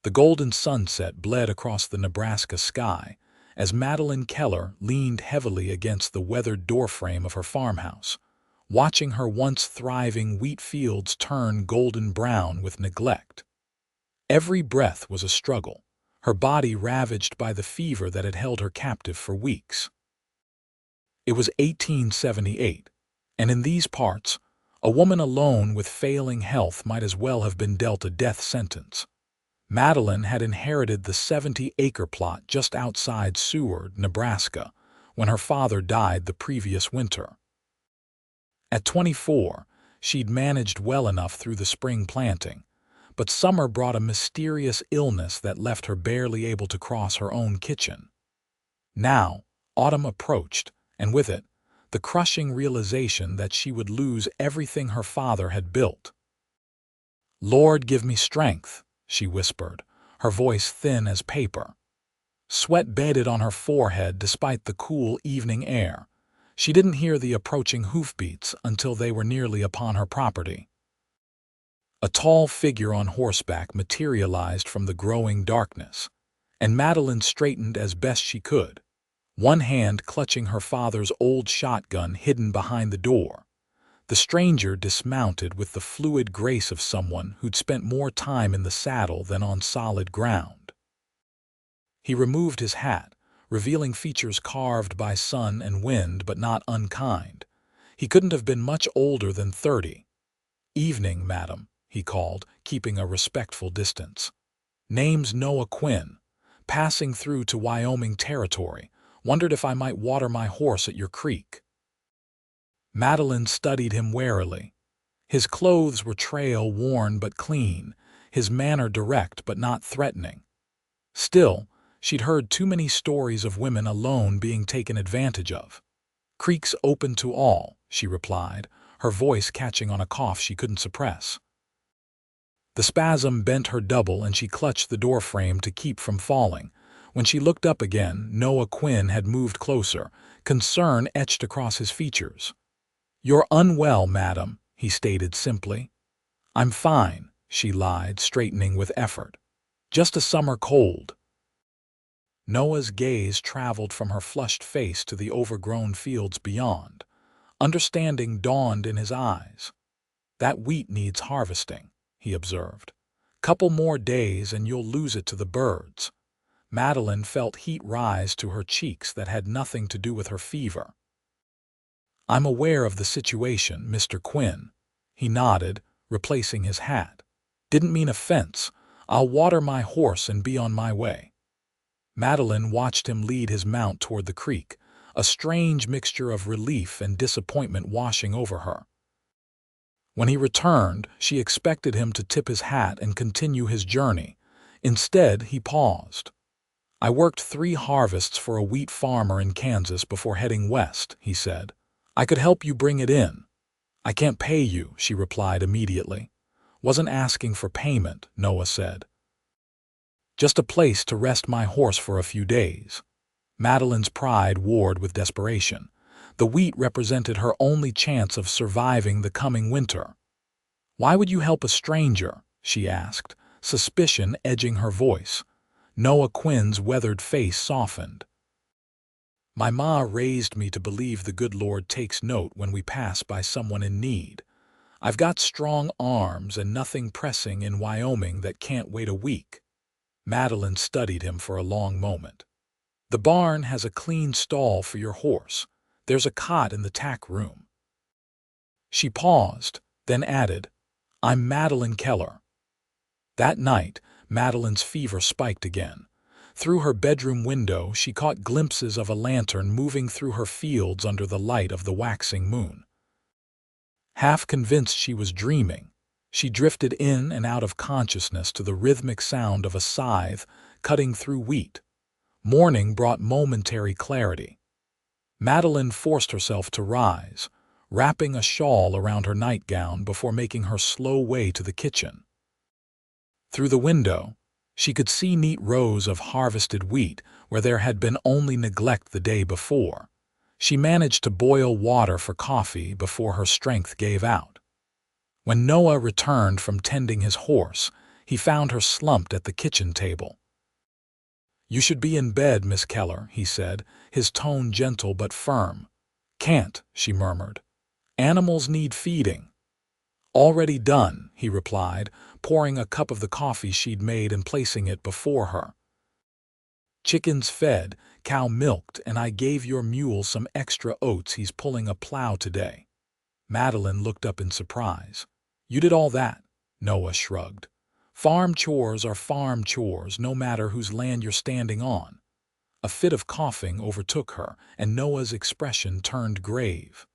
The golden sunset bled across the Nebraska sky as Madeline Keller leaned heavily against the weathered doorframe of her farmhouse, watching her once thriving wheat fields turn golden brown with neglect. Every breath was a struggle, her body ravaged by the fever that had held her captive for weeks. It was 1878, and in these parts, a woman alone with failing health might as well have been dealt a death sentence. Madeline had inherited the 70-acre plot just outside Seward, Nebraska, when her father died the previous winter. At 24, she'd managed well enough through the spring planting, but summer brought a mysterious illness that left her barely able to cross her own kitchen. Now, autumn approached, and with it, the crushing realization that she would lose everything her father had built. "Lord, give me strength," she whispered, her voice thin as paper. Sweat beaded on her forehead despite the cool evening air. She didn't hear the approaching hoofbeats until they were nearly upon her property. A tall figure on horseback materialized from the growing darkness, and Madeline straightened as best she could, one hand clutching her father's old shotgun hidden behind the door. The stranger dismounted with the fluid grace of someone who'd spent more time in the saddle than on solid ground. He removed his hat, revealing features carved by sun and wind but not unkind. He couldn't have been much older than 30. "Evening, madam," he called, keeping a respectful distance. "Name's Noah Quinn. Passing through to Wyoming territory. Wondered if I might water my horse at your creek." Madeline studied him warily. His clothes were trail-worn but clean, his manner direct but not threatening. Still, she'd heard too many stories of women alone being taken advantage of. "Creek's open to all," she replied, her voice catching on a cough she couldn't suppress. The spasm bent her double and she clutched the doorframe to keep from falling. When she looked up again, Noah Quinn had moved closer, concern etched across his features. "You're unwell, madam," he stated simply. "I'm fine," she lied, straightening with effort. "Just a summer cold." Noah's gaze traveled from her flushed face to the overgrown fields beyond. Understanding dawned in his eyes. "That wheat needs harvesting," he observed. "Couple more days and you'll lose it to the birds." Madeline felt heat rise to her cheeks that had nothing to do with her fever. "I'm aware of the situation, Mr. Quinn." He nodded, replacing his hat. "Didn't mean offense. I'll water my horse and be on my way." Madeline watched him lead his mount toward the creek, a strange mixture of relief and disappointment washing over her. When he returned, she expected him to tip his hat and continue his journey. Instead, he paused. "I worked 3 harvests for a wheat farmer in Kansas before heading west," he said. "I could help you bring it in." "I can't pay you," she replied immediately. "Wasn't asking for payment," Noah said. "Just a place to rest my horse for a few days." Madeline's pride warred with desperation. The wheat represented her only chance of surviving the coming winter. "Why would you help a stranger?" she asked, suspicion edging her voice. Noah Quinn's weathered face softened. "My ma raised me to believe the good Lord takes note when we pass by someone in need. I've got strong arms and nothing pressing in Wyoming that can't wait a week." Madeline studied him for a long moment. "The barn has a clean stall for your horse. There's a cot in the tack room." She paused, then added, "I'm Madeline Keller." That night, Madeline's fever spiked again. Through her bedroom window, she caught glimpses of a lantern moving through her fields under the light of the waxing moon. Half convinced she was dreaming, she drifted in and out of consciousness to the rhythmic sound of a scythe cutting through wheat. Morning brought momentary clarity. Madeline forced herself to rise, wrapping a shawl around her nightgown before making her slow way to the kitchen. Through the window, she could see neat rows of harvested wheat where there had been only neglect the day before. She managed to boil water for coffee before her strength gave out. When Noah returned from tending his horse, He found her slumped at the kitchen table. "You should be in bed, Miss Keller," he said, his tone gentle but firm. "Can't," she murmured. "Animals need feeding." "Already done," he replied, pouring a cup of the coffee she'd made and placing it before her. "Chickens fed, cow milked, and I gave your mule some extra oats. He's pulling a plow today." Madeline looked up in surprise. "You did all that?" Noah shrugged. "Farm chores are farm chores, no matter whose land you're standing on." A fit of coughing overtook her, and Noah's expression turned grave.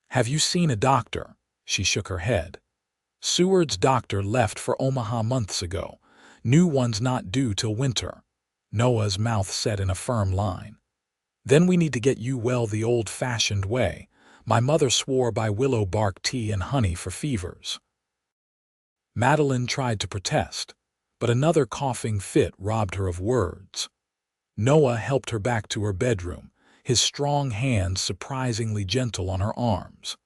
"Have you seen a doctor?" She shook her head. "Seward's doctor left for Omaha months ago. New one's not due till winter." Noah's mouth set in a firm line. "Then we need to get you well the old-fashioned way. My mother swore by willow bark tea and honey for fevers." Madeline tried to protest, but another coughing fit robbed her of words. Noah helped her back to her bedroom, his strong hands surprisingly gentle on her arms.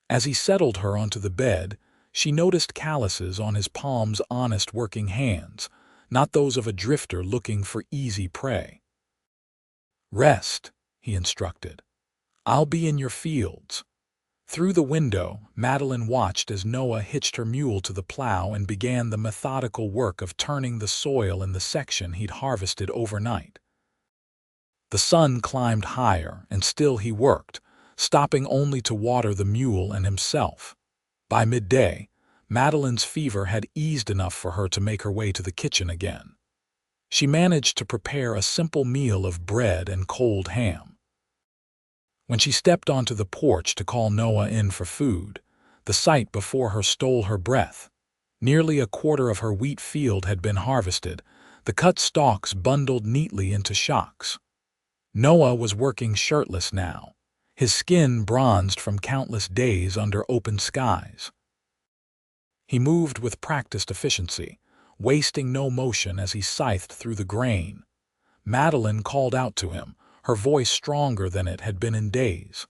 As he settled her onto the bed, she noticed calluses on his palms, honest working hands, not those of a drifter looking for easy prey. "Rest," he instructed. "I'll be in your fields." Through the window, Madeline watched as Noah hitched her mule to the plow and began the methodical work of turning the soil in the section he'd harvested overnight. The sun climbed higher, and still he worked, stopping only to water the mule and himself. By midday, Madeline's fever had eased enough for her to make her way to the kitchen again. She managed to prepare a simple meal of bread and cold ham. When she stepped onto the porch to call Noah in for food, the sight before her stole her breath. Nearly a quarter of her wheat field had been harvested, the cut stalks bundled neatly into shocks. Noah was working shirtless now, his skin bronzed from countless days under open skies. He moved with practiced efficiency, wasting no motion as he scythed through the grain. Madeline called out to him, her voice stronger than it had been in days.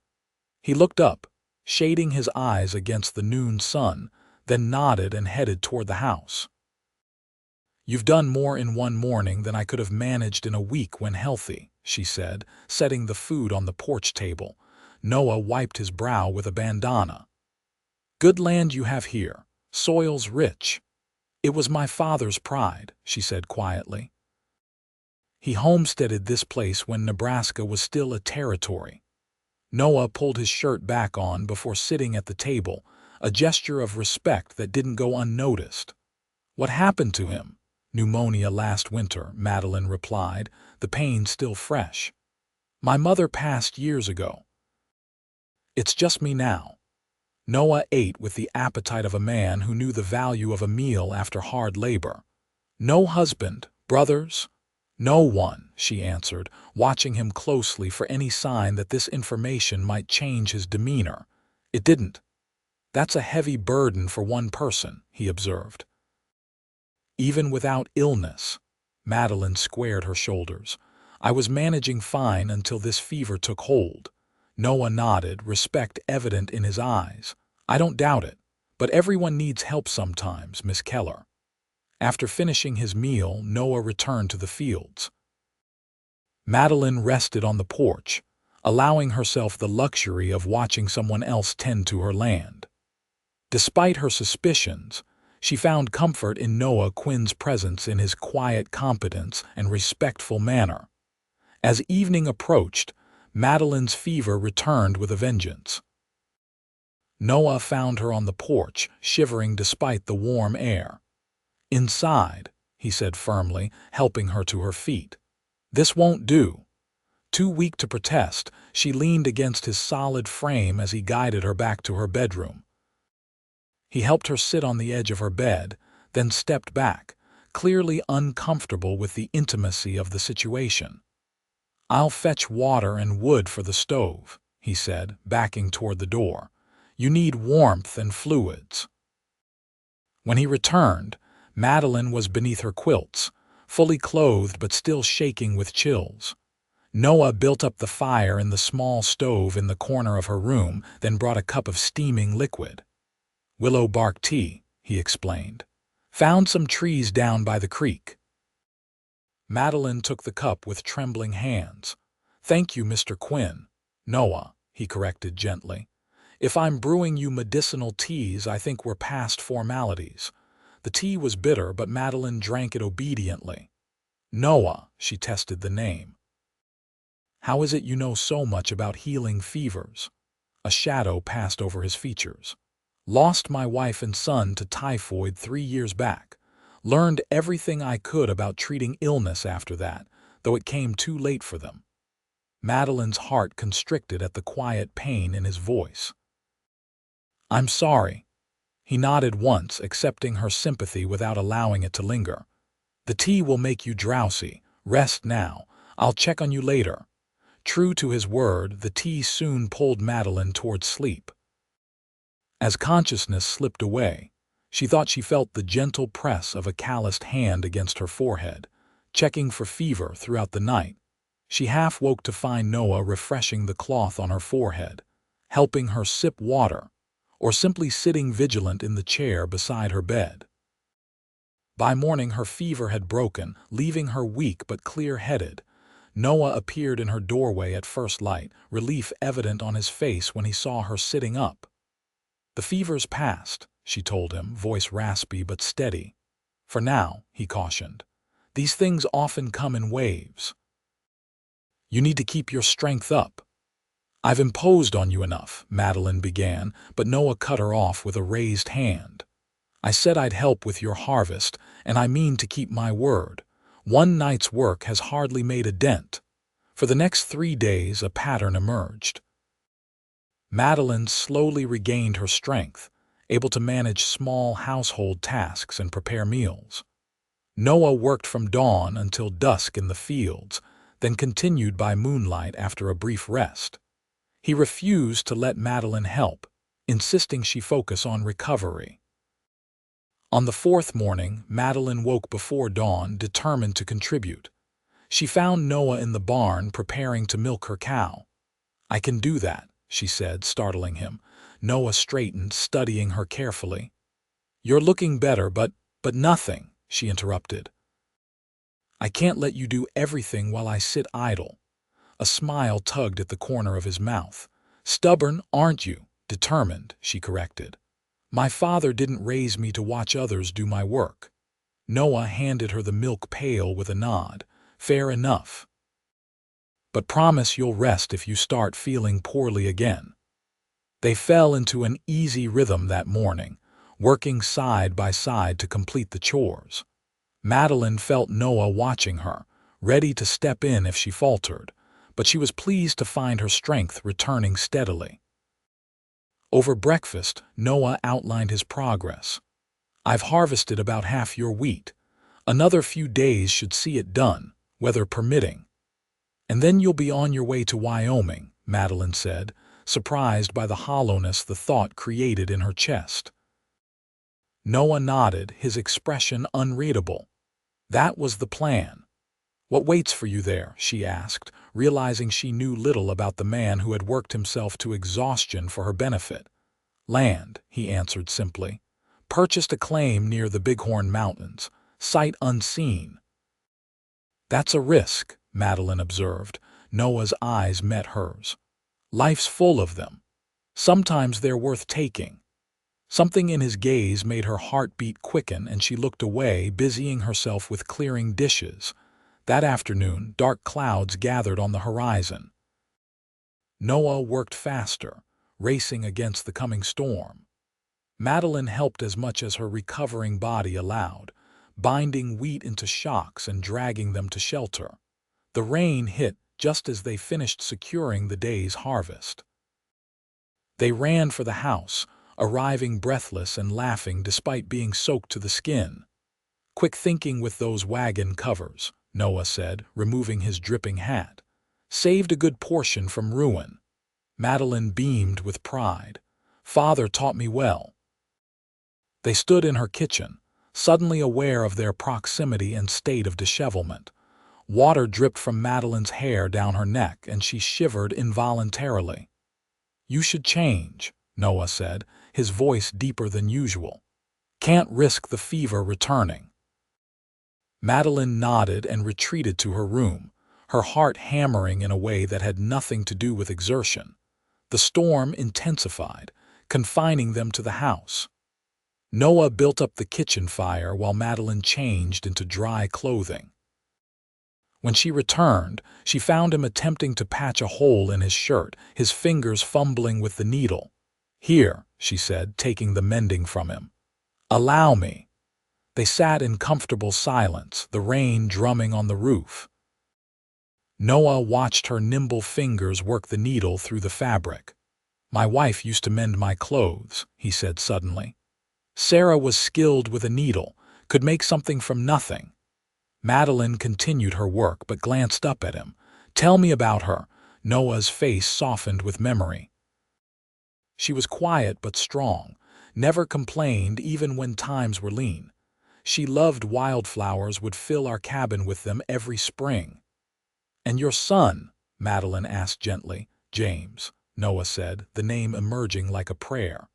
He looked up, shading his eyes against the noon sun, then nodded and headed toward the house. "You've done more in one morning than I could have managed in a week when healthy," she said, setting the food on the porch table. Noah wiped his brow with a bandana. "Good land you have here. Soil's rich." "It was my father's pride," she said quietly. "He homesteaded this place when Nebraska was still a territory." Noah pulled his shirt back on before sitting at the table, a gesture of respect that didn't go unnoticed. "What happened to him?" "Pneumonia last winter," Madeline replied, the pain still fresh. "My mother passed years ago." "It's just me now." Noah ate with the appetite of a man who knew the value of a meal after hard labor. "No husband, brothers?" "No one," she answered, watching him closely for any sign that this information might change his demeanor. "It didn't." "That's a heavy burden for one person," he observed. "Even without illness?" Madeline squared her shoulders. "I was managing fine until this fever took hold." Noah nodded, respect evident in his eyes. "I don't doubt it, but everyone needs help sometimes, Miss Keller." After finishing his meal, Noah returned to the fields. Madeline rested on the porch, allowing herself the luxury of watching someone else tend to her land. Despite her suspicions, she found comfort in Noah Quinn's presence, in his quiet competence and respectful manner. As evening approached, Madeline's fever returned with a vengeance. Noah found her on the porch, shivering despite the warm air. "Inside," he said firmly, helping her to her feet. "This won't do." Too weak to protest, she leaned against his solid frame as he guided her back to her bedroom. He helped her sit on the edge of her bed, then stepped back, clearly uncomfortable with the intimacy of the situation. "I'll fetch water and wood for the stove," he said, backing toward the door. "You need warmth and fluids." When he returned, Madeline was beneath her quilts, fully clothed but still shaking with chills. Noah built up the fire in the small stove in the corner of her room, then brought a cup of steaming liquid. "Willow bark tea," he explained. Found some trees down by the creek. Madeline took the cup with trembling hands. Thank you, Mr. Quinn. Noah, he corrected gently. If I'm brewing you medicinal teas, I think we're past formalities. The tea was bitter, but Madeline drank it obediently. Noah, she tested the name. How is it you know so much about healing fevers? A shadow passed over his features. Lost my wife and son to typhoid 3 years back. Learned everything I could about treating illness after that, though it came too late for them. Madeline's heart constricted at the quiet pain in his voice. I'm sorry. He nodded once, accepting her sympathy without allowing it to linger. The tea will make you drowsy. Rest now. I'll check on you later. True to his word, the tea soon pulled Madeline towards sleep. As consciousness slipped away, she thought she felt the gentle press of a calloused hand against her forehead, checking for fever throughout the night. She half woke to find Noah refreshing the cloth on her forehead, helping her sip water, or simply sitting vigilant in the chair beside her bed. By morning her fever had broken, leaving her weak but clear-headed. Noah appeared in her doorway at first light, relief evident on his face when he saw her sitting up. The fever's passed, she told him, voice raspy but steady. For now, he cautioned. These things often come in waves. You need to keep your strength up. I've imposed on you enough, Madeline began, but Noah cut her off with a raised hand. I said I'd help with your harvest, and I mean to keep my word. One night's work has hardly made a dent. For the next 3 days, a pattern emerged. Madeline slowly regained her strength, able to manage small household tasks and prepare meals. Noah worked from dawn until dusk in the fields, then continued by moonlight after a brief rest. He refused to let Madeline help, insisting she focus on recovery. On the 4th morning, Madeline woke before dawn, determined to contribute. She found Noah in the barn preparing to milk her cow. I can do that, she said, startling him. Noah straightened, studying her carefully. You're looking better, but nothing, she interrupted. I can't let you do everything while I sit idle. A smile tugged at the corner of his mouth. Stubborn, aren't you? Determined, she corrected. My father didn't raise me to watch others do my work. Noah handed her the milk pail with a nod. Fair enough. But promise you'll rest if you start feeling poorly again. They fell into an easy rhythm that morning, working side by side to complete the chores. Madeline felt Noah watching her, ready to step in if she faltered, but she was pleased to find her strength returning steadily. Over breakfast, Noah outlined his progress. I've harvested about half your wheat. Another few days should see it done, weather permitting. And then you'll be on your way to Wyoming, Madeline said, surprised by the hollowness the thought created in her chest. Noah nodded, his expression unreadable. That was the plan. What waits for you there? She asked, realizing she knew little about the man who had worked himself to exhaustion for her benefit. Land, he answered simply. Purchased a claim near the Bighorn Mountains, sight unseen. That's a risk, Madeline observed. Noah's eyes met hers. Life's full of them. Sometimes they're worth taking. Something in his gaze made her heartbeat quicken, and she looked away, busying herself with clearing dishes. That afternoon, dark clouds gathered on the horizon. Noah worked faster, racing against the coming storm. Madeline helped as much as her recovering body allowed, binding wheat into shocks and dragging them to shelter. The rain hit just as they finished securing the day's harvest. They ran for the house, arriving breathless and laughing despite being soaked to the skin. Quick thinking with those wagon covers, Noah said, removing his dripping hat. Saved a good portion from ruin. Madeline beamed with pride. Father taught me well. They stood in her kitchen, suddenly aware of their proximity and state of dishevelment. Water dripped from Madeline's hair down her neck, and she shivered involuntarily. You should change, Noah said, his voice deeper than usual. Can't risk the fever returning." Madeline nodded and retreated to her room, her heart hammering in a way that had nothing to do with exertion. The storm intensified, confining them to the house. Noah built up the kitchen fire while Madeline changed into dry clothing. When she returned, she found him attempting to patch a hole in his shirt, his fingers fumbling with the needle. "Here," she said, taking the mending from him. "Allow me." They sat in comfortable silence, the rain drumming on the roof. Noah watched her nimble fingers work the needle through the fabric. "My wife used to mend my clothes," he said suddenly. "Sarah was skilled with a needle, could make something from nothing." Madeline continued her work but glanced up at him. "Tell me about her." Noah's face softened with memory. "She was quiet but strong, never complained even when times were lean. She loved wildflowers, would fill our cabin with them every spring." "And your son?" Madeline asked gently. "James," Noah said, the name emerging like a prayer.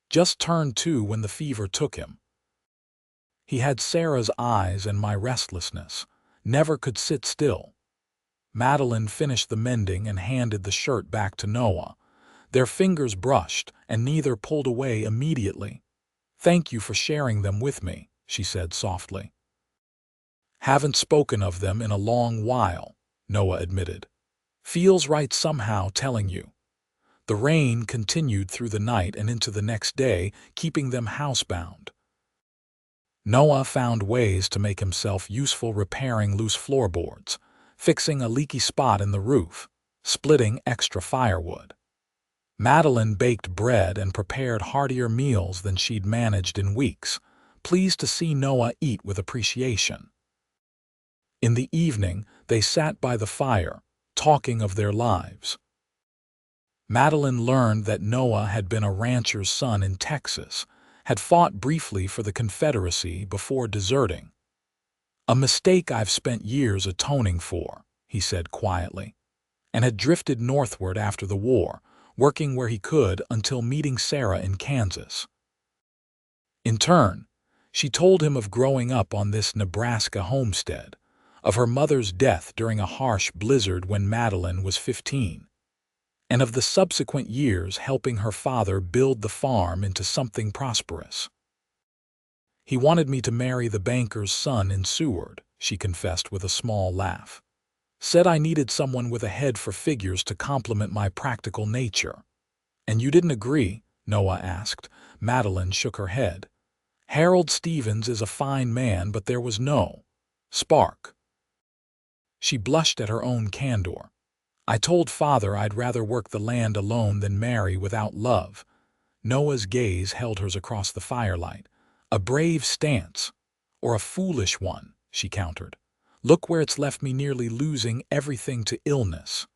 "Just turned 2 when the fever took him. He had Sarah's eyes and my restlessness. Never could sit still." Madeline finished the mending and handed the shirt back to Noah. Their fingers brushed, and neither pulled away immediately. "Thank you for sharing them with me," she said softly. "Haven't spoken of them in a long while," Noah admitted. "Feels right somehow telling you." The rain continued through the night and into the next day, keeping them housebound. Noah found ways to make himself useful, repairing loose floorboards, fixing a leaky spot in the roof, splitting extra firewood. Madeline baked bread and prepared heartier meals than she'd managed in weeks, pleased to see Noah eat with appreciation. In the evening, they sat by the fire, talking of their lives. Madeline learned that Noah had been a rancher's son in Texas, had fought briefly for the Confederacy before deserting. "A mistake I've spent years atoning for," he said quietly, and had drifted northward after the war, working where he could until meeting Sarah in Kansas. In turn, she told him of growing up on this Nebraska homestead, of her mother's death during a harsh blizzard when Madeline was 15, and of the subsequent years helping her father build the farm into something prosperous. "He wanted me to marry the banker's son in Seward," she confessed with a small laugh. "Said I needed someone with a head for figures to complement my practical nature." "And you didn't agree?" Noah asked. Madeline shook her head. "Harold Stevens is a fine man, but there was no spark." She blushed at her own candor. "I told father I'd rather work the land alone than marry without love." Noah's gaze held hers across the firelight. "A brave stance, or a foolish one," she countered. "Look where it's left me, nearly losing everything to illness."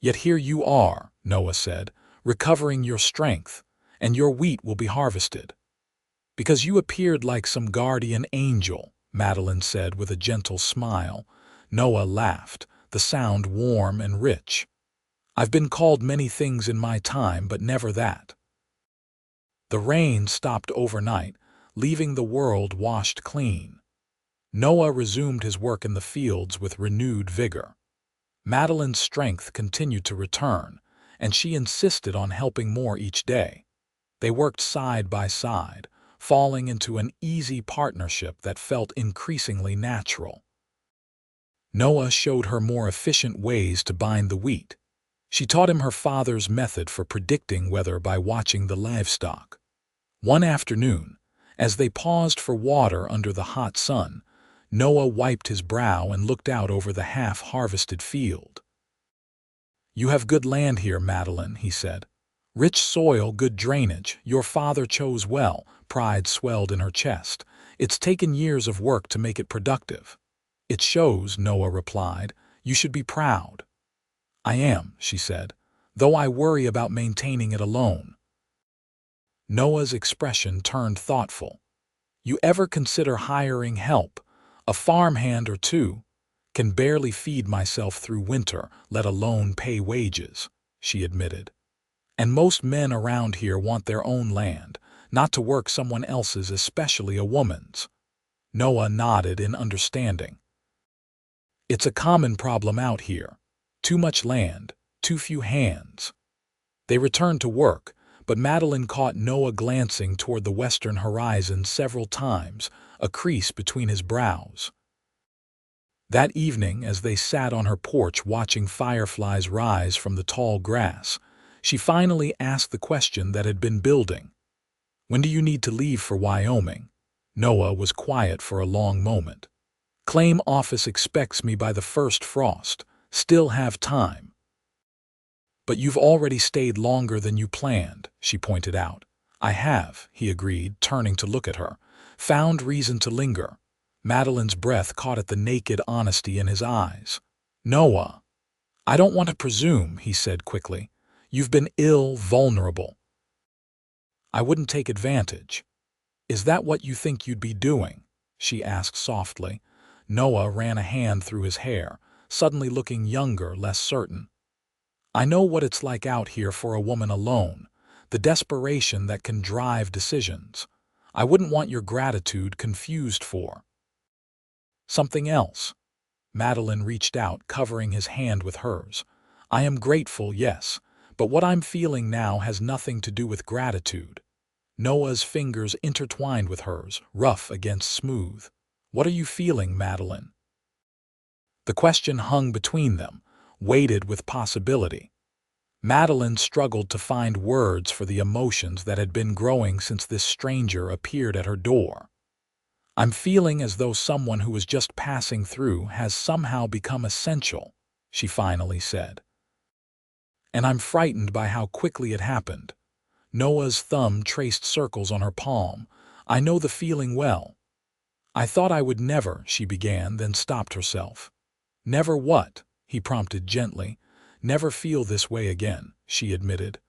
"Yet here you are," Noah said, "recovering your strength, and your wheat will be harvested." "Because you appeared like some guardian angel," Madeline said with a gentle smile. Noah laughed, the sound warm and rich. "I've been called many things in my time, but never that." The rain stopped overnight, leaving the world washed clean. Noah resumed his work in the fields with renewed vigor. Madeline's strength continued to return, and she insisted on helping more each day. They worked side by side, falling into an easy partnership that felt increasingly natural. Noah showed her more efficient ways to bind the wheat. She taught him her father's method for predicting weather by watching the livestock. One afternoon, as they paused for water under the hot sun, Noah wiped his brow and looked out over the half-harvested field. "You have good land here, Madeline," he said. "Rich soil, good drainage. Your father chose well." Pride swelled in her chest. "It's taken years of work to make it productive." "It shows," Noah replied. "You should be proud." "I am," she said, "though I worry about maintaining it alone." Noah's expression turned thoughtful. "You ever consider hiring help? A farmhand or two?" "Can barely feed myself through winter, let alone pay wages," she admitted. "And most men around here want their own land, not to work someone else's, especially a woman's. Noah nodded in understanding. It's a common problem out here. Too much land, too few hands. They returned to work, but Madeline caught Noah glancing toward the western horizon several times, a crease between his brows. That evening, as they sat on her porch watching fireflies rise from the tall grass, she finally asked the question that had been building. "When do you need to leave for Wyoming?" Noah was quiet for a long moment. "Claim office expects me by the first frost. Still have time." "But you've already stayed longer than you planned," she pointed out. "I have," he agreed, turning to look at her. "Found reason to linger." Madeline's breath caught at the naked honesty in his eyes. "Noah, I don't want to presume," he said quickly. "You've been ill, vulnerable. I wouldn't take advantage." "Is that what you think you'd be doing?" she asked softly. Noah ran a hand through his hair, suddenly looking younger, less certain. "I know what it's like out here for a woman alone, the desperation that can drive decisions. I wouldn't want your gratitude confused for something else." Madeline reached out, covering his hand with hers. "I am grateful, yes, but what I'm feeling now has nothing to do with gratitude." Noah's fingers intertwined with hers, rough against smooth. "What are you feeling, Madeline?" The question hung between them, weighted with possibility. Madeline struggled to find words for the emotions that had been growing since this stranger appeared at her door. "I'm feeling as though someone who was just passing through has somehow become essential," she finally said. "And I'm frightened by how quickly it happened." Noah's thumb traced circles on her palm. "I know the feeling well." "I thought I would never," she began, then stopped herself. "Never what?" he prompted gently. "Never feel this way again," she admitted.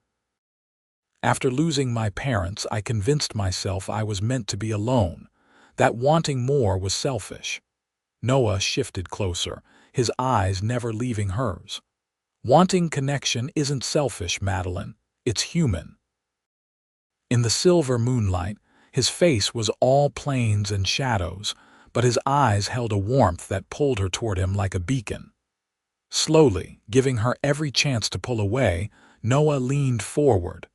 "After losing my parents, I convinced myself I was meant to be alone, that wanting more was selfish." Noah shifted closer, his eyes never leaving hers. "Wanting connection isn't selfish, Madeline. It's human." In the silver moonlight, his face was all plains and shadows, but his eyes held a warmth that pulled her toward him like a beacon. Slowly, giving her every chance to pull away, Noah leaned forward.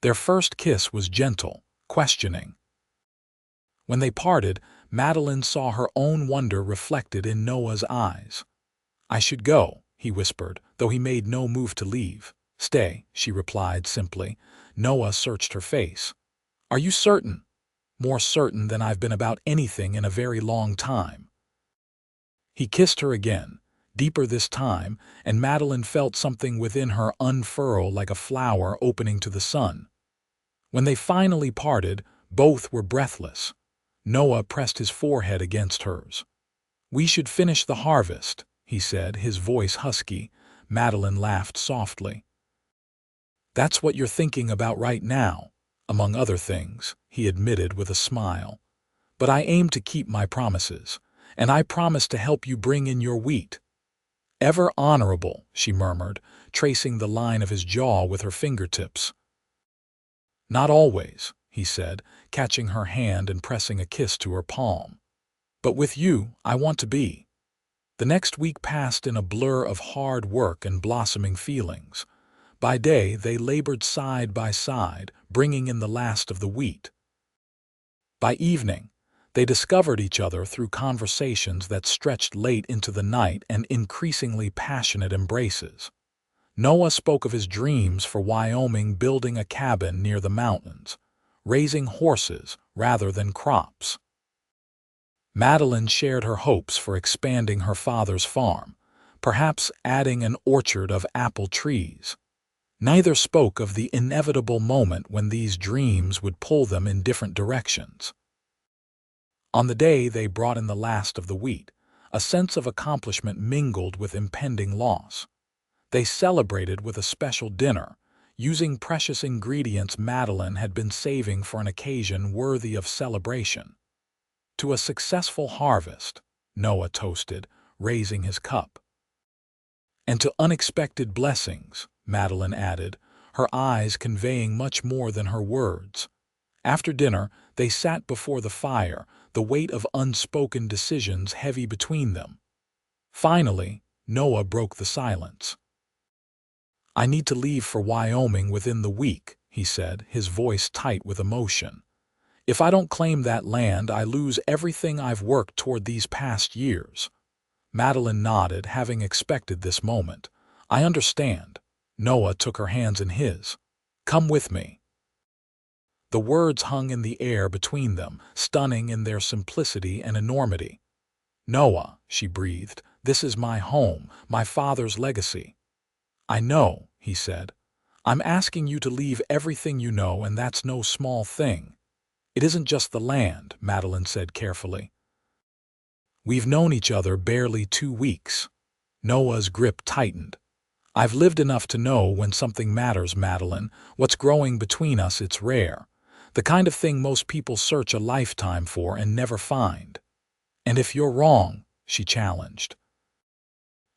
Their first kiss was gentle, questioning. When they parted, Madeline saw her own wonder reflected in Noah's eyes. "I should go," he whispered, though he made no move to leave. "Stay," she replied simply. Noah searched her face. "Are you certain?" "More certain than I've been about anything in a very long time." He kissed her again, deeper this time, and Madeline felt something within her unfurl like a flower opening to the sun. When they finally parted, both were breathless. Noah pressed his forehead against hers. "We should finish the harvest," he said, his voice husky. Madeline laughed softly. "That's what you're thinking about right now, among other things," he admitted with a smile. "But I aim to keep my promises, and I promise to help you bring in your wheat." "Ever honorable," she murmured, tracing the line of his jaw with her fingertips. "Not always," he said, catching her hand and pressing a kiss to her palm. "But with you, I want to be." The next week passed in a blur of hard work and blossoming feelings. By day, they labored side by side, bringing in the last of the wheat. By evening, they discovered each other through conversations that stretched late into the night and increasingly passionate embraces. Noah spoke of his dreams for Wyoming, building a cabin near the mountains, raising horses rather than crops. Madeline shared her hopes for expanding her father's farm, perhaps adding an orchard of apple trees. Neither spoke of the inevitable moment when these dreams would pull them in different directions. On the day they brought in the last of the wheat, a sense of accomplishment mingled with impending loss. They celebrated with a special dinner, using precious ingredients Madeline had been saving for an occasion worthy of celebration. "To a successful harvest," Noah toasted, raising his cup. "And to unexpected blessings," Madeline added, her eyes conveying much more than her words. After dinner, they sat before the fire, the weight of unspoken decisions heavy between them. Finally, Noah broke the silence. "I need to leave for Wyoming within the week," he said, his voice tight with emotion. "If I don't claim that land, I lose everything I've worked toward these past years." Madeline nodded, having expected this moment. "I understand." Noah took her hands in his. "Come with me." The words hung in the air between them, stunning in their simplicity and enormity. "Noah," she breathed, "this is my home, my father's legacy." "I know," he said. "I'm asking you to leave everything you know, and that's no small thing." "It isn't just the land," Madeline said carefully. "We've known each other barely 2 weeks." Noah's grip tightened. "I've lived enough to know when something matters, Madeline. What's growing between us, it's rare. The kind of thing most people search a lifetime for and never find." "And if you're wrong," she challenged.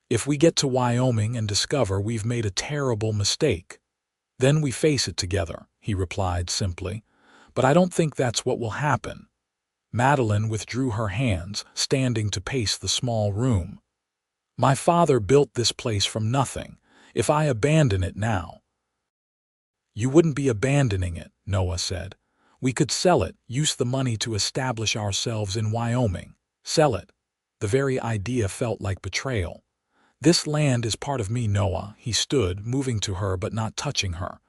"If we get to Wyoming and discover we've made a terrible mistake, then we face it together," he replied simply. "But I don't think that's what will happen." Madeline withdrew her hands, standing to pace the small room. "My father built this place from nothing. If I abandon it now—" "You wouldn't be abandoning it," Noah said. "We could sell it, use the money to establish ourselves in Wyoming. Sell it." The very idea felt like betrayal. "This land is part of me, Noah." He stood, moving to her but not touching her.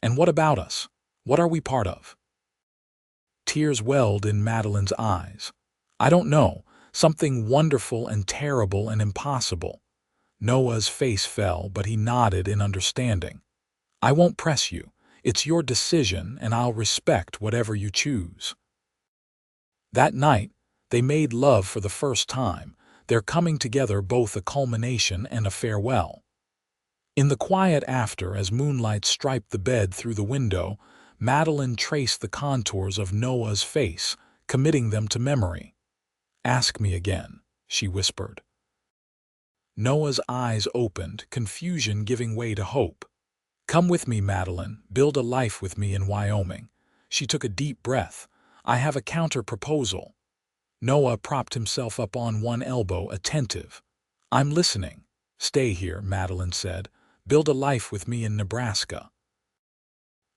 "And what about us? What are we part of?" Tears welled in Madeline's eyes. "I don't know. Something wonderful and terrible and impossible." Noah's face fell, but he nodded in understanding. "I won't press you. It's your decision, and I'll respect whatever you choose." That night, they made love for the first time, their coming together both a culmination and a farewell. In the quiet after, as moonlight striped the bed through the window, Madeline traced the contours of Noah's face, committing them to memory. "Ask me again," she whispered. Noah's eyes opened, confusion giving way to hope. "Come with me, Madeline. Build a life with me in Wyoming." She took a deep breath. "I have a counter-proposal." Noah propped himself up on one elbow, attentive. "I'm listening." "Stay here," Madeline said. "Build a life with me in Nebraska."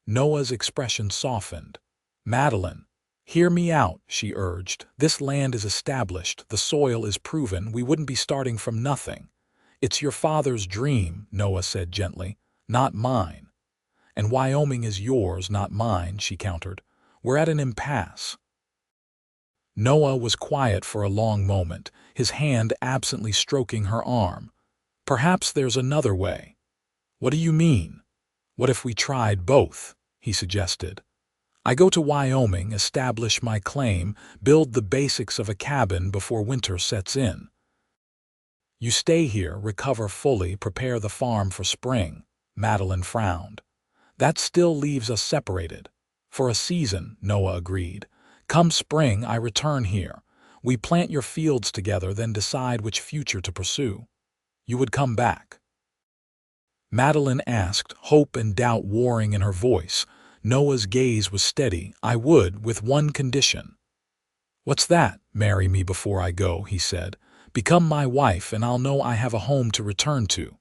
Noah's expression softened. "Madeline, hear me out," she urged. "This land is established, the soil is proven, we wouldn't be starting from nothing." "It's your father's dream," Noah said gently, "not mine." "And Wyoming is yours, not mine," she countered. "We're at an impasse." Noah was quiet for a long moment, his hand absently stroking her arm. "Perhaps there's another way." "What do you mean?" "What if we tried both?" he suggested. "I go to Wyoming, establish my claim, build the basics of a cabin before winter sets in. You stay here, recover fully, prepare the farm for spring." Madeline frowned. "That still leaves us separated." "For a season," Noah agreed. "Come spring, I return here. We plant your fields together, then decide which future to pursue." "You would come back?" Madeline asked, hope and doubt warring in her voice. Noah's gaze was steady. "I would, with one condition." "What's that?" "Marry me before I go," he said. "Become my wife, and I'll know I have a home to return to."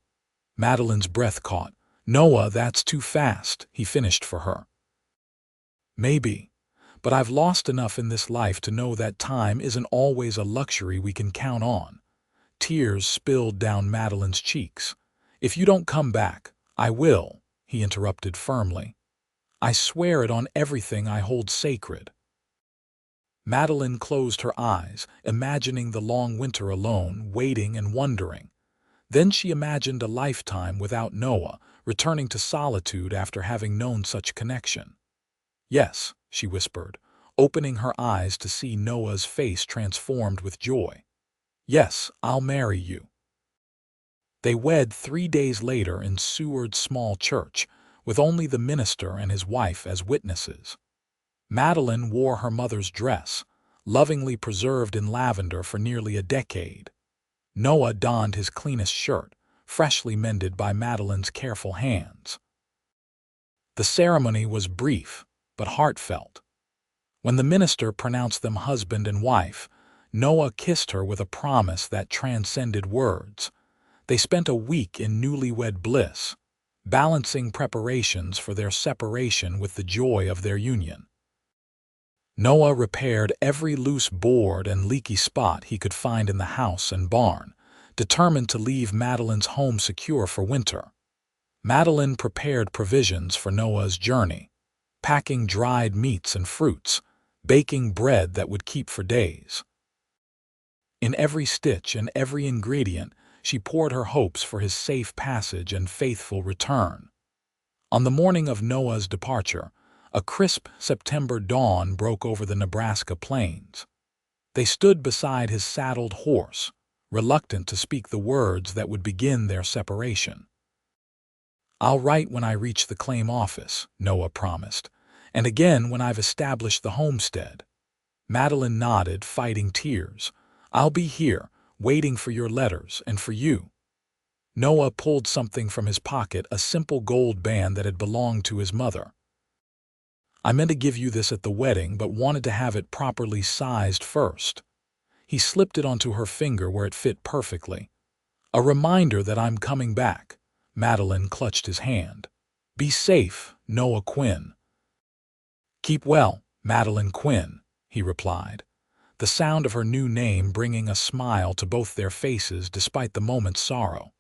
Madeline's breath caught. "Noah, that's too fast," he finished for her. "Maybe. But I've lost enough in this life to know that time isn't always a luxury we can count on." Tears spilled down Madeline's cheeks. "If you don't come back, I will," he interrupted firmly. "I swear it on everything I hold sacred." Madeline closed her eyes, imagining the long winter alone, waiting and wondering. Then she imagined a lifetime without Noah, returning to solitude after having known such connection. "Yes," she whispered, opening her eyes to see Noah's face transformed with joy. "Yes, I'll marry you." They wed 3 days later in Seward's small church, with only the minister and his wife as witnesses. Madeline wore her mother's dress, lovingly preserved in lavender for nearly a decade. Noah donned his cleanest shirt, freshly mended by Madeline's careful hands. The ceremony was brief, but heartfelt. When the minister pronounced them husband and wife, Noah kissed her with a promise that transcended words. They spent a week in newlywed bliss, balancing preparations for their separation with the joy of their union. Noah repaired every loose board and leaky spot he could find in the house and barn, determined to leave Madeline's home secure for winter. Madeline prepared provisions for Noah's journey, packing dried meats and fruits, baking bread that would keep for days. In every stitch and every ingredient, she poured her hopes for his safe passage and faithful return. On the morning of Noah's departure, a crisp September dawn broke over the Nebraska plains. They stood beside his saddled horse, reluctant to speak the words that would begin their separation. "I'll write when I reach the claim office," Noah promised, "and again when I've established the homestead." Madeline nodded, fighting tears. "I'll be here, waiting for your letters and for you." Noah pulled something from his pocket, a simple gold band that had belonged to his mother. "I meant to give you this at the wedding, but wanted to have it properly sized first." He slipped it onto her finger where it fit perfectly. "A reminder that I'm coming back." Madeline clutched his hand. "Be safe, Noah Quinn." "Keep well, Madeline Quinn," he replied, the sound of her new name bringing a smile to both their faces despite the moment's sorrow.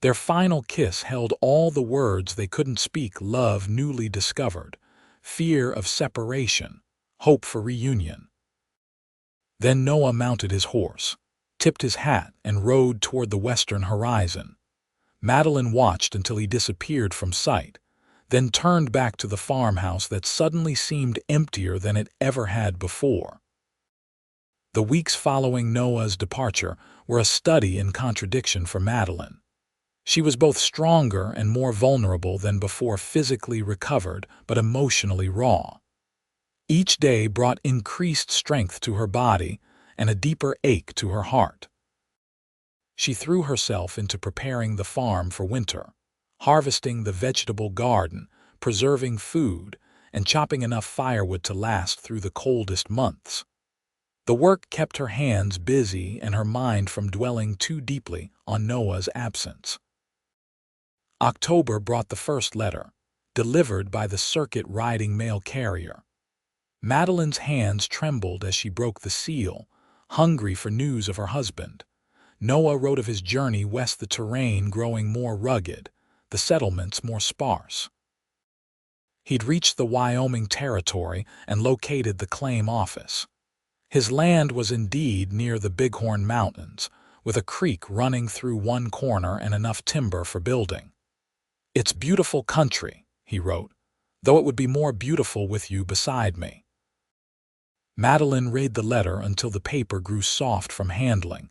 Their final kiss held all the words they couldn't speak: love newly discovered, fear of separation, hope for reunion. Then Noah mounted his horse, tipped his hat, and rode toward the western horizon. Madeline watched until he disappeared from sight, then turned back to the farmhouse that suddenly seemed emptier than it ever had before. The weeks following Noah's departure were a study in contradiction for Madeline. She was both stronger and more vulnerable than before, physically recovered but emotionally raw. Each day brought increased strength to her body and a deeper ache to her heart. She threw herself into preparing the farm for winter, harvesting the vegetable garden, preserving food, and chopping enough firewood to last through the coldest months. The work kept her hands busy and her mind from dwelling too deeply on Noah's absence. October brought the first letter, delivered by the circuit-riding mail carrier. Madeline's hands trembled as she broke the seal, hungry for news of her husband. Noah wrote of his journey west, the terrain growing more rugged, the settlements more sparse. He'd reached the Wyoming territory and located the claim office. His land was indeed near the Bighorn Mountains, with a creek running through one corner and enough timber for building. "It's beautiful country," he wrote, "though it would be more beautiful with you beside me." Madeline read the letter until the paper grew soft from handling,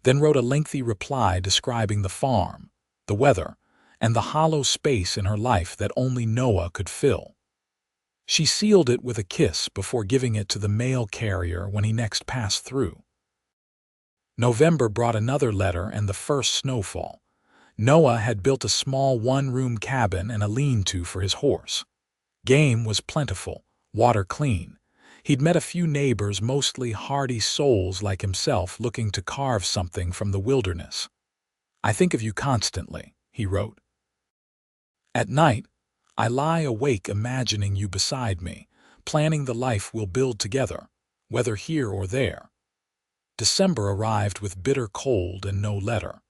then wrote a lengthy reply describing the farm, the weather, and the hollow space in her life that only Noah could fill. She sealed it with a kiss before giving it to the mail carrier when he next passed through. November brought another letter and the first snowfall. Noah had built a small one-room cabin and a lean-to for his horse. Game was plentiful, water clean. He'd met a few neighbors, mostly hardy souls like himself, looking to carve something from the wilderness. "I think of you constantly," he wrote. "At night, I lie awake imagining you beside me, planning the life we'll build together, whether here or there." December arrived with bitter cold and no letter.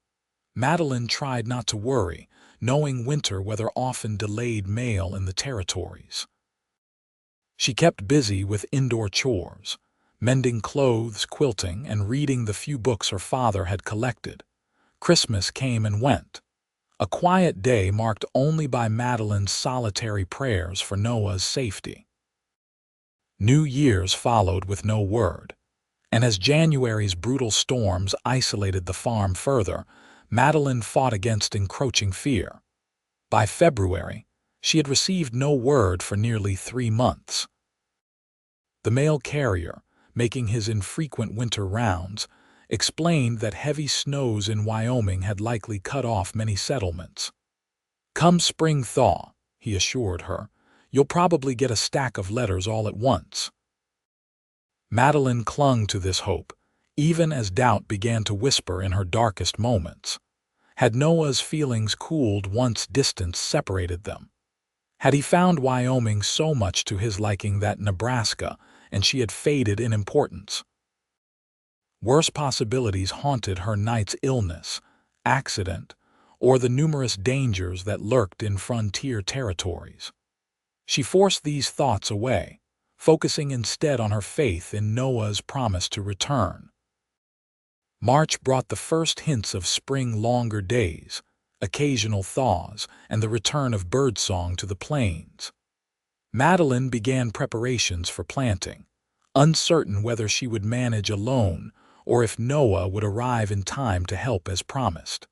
Madeline tried not to worry, knowing winter weather often delayed mail in the territories. She kept busy with indoor chores, mending clothes, quilting, and reading the few books her father had collected. Christmas came and went, a quiet day marked only by Madeline's solitary prayers for Noah's safety. New Year's followed with no word, and as January's brutal storms isolated the farm further, Madeline fought against encroaching fear. By February, she had received no word for nearly 3 months. The mail carrier, making his infrequent winter rounds, explained that heavy snows in Wyoming had likely cut off many settlements. "Come spring thaw," he assured her, "you'll probably get a stack of letters all at once." Madeline clung to this hope, even as doubt began to whisper in her darkest moments. Had Noah's feelings cooled once distance separated them? Had he found Wyoming so much to his liking that Nebraska and she had faded in importance? Worse possibilities haunted her: night's illness, accident, or the numerous dangers that lurked in frontier territories. She forced these thoughts away, focusing instead on her faith in Noah's promise to return. March brought the first hints of spring: longer days, occasional thaws, and the return of birdsong to the plains. Madeline began preparations for planting, uncertain whether she would manage alone or if Noah would arrive in time to help as promised.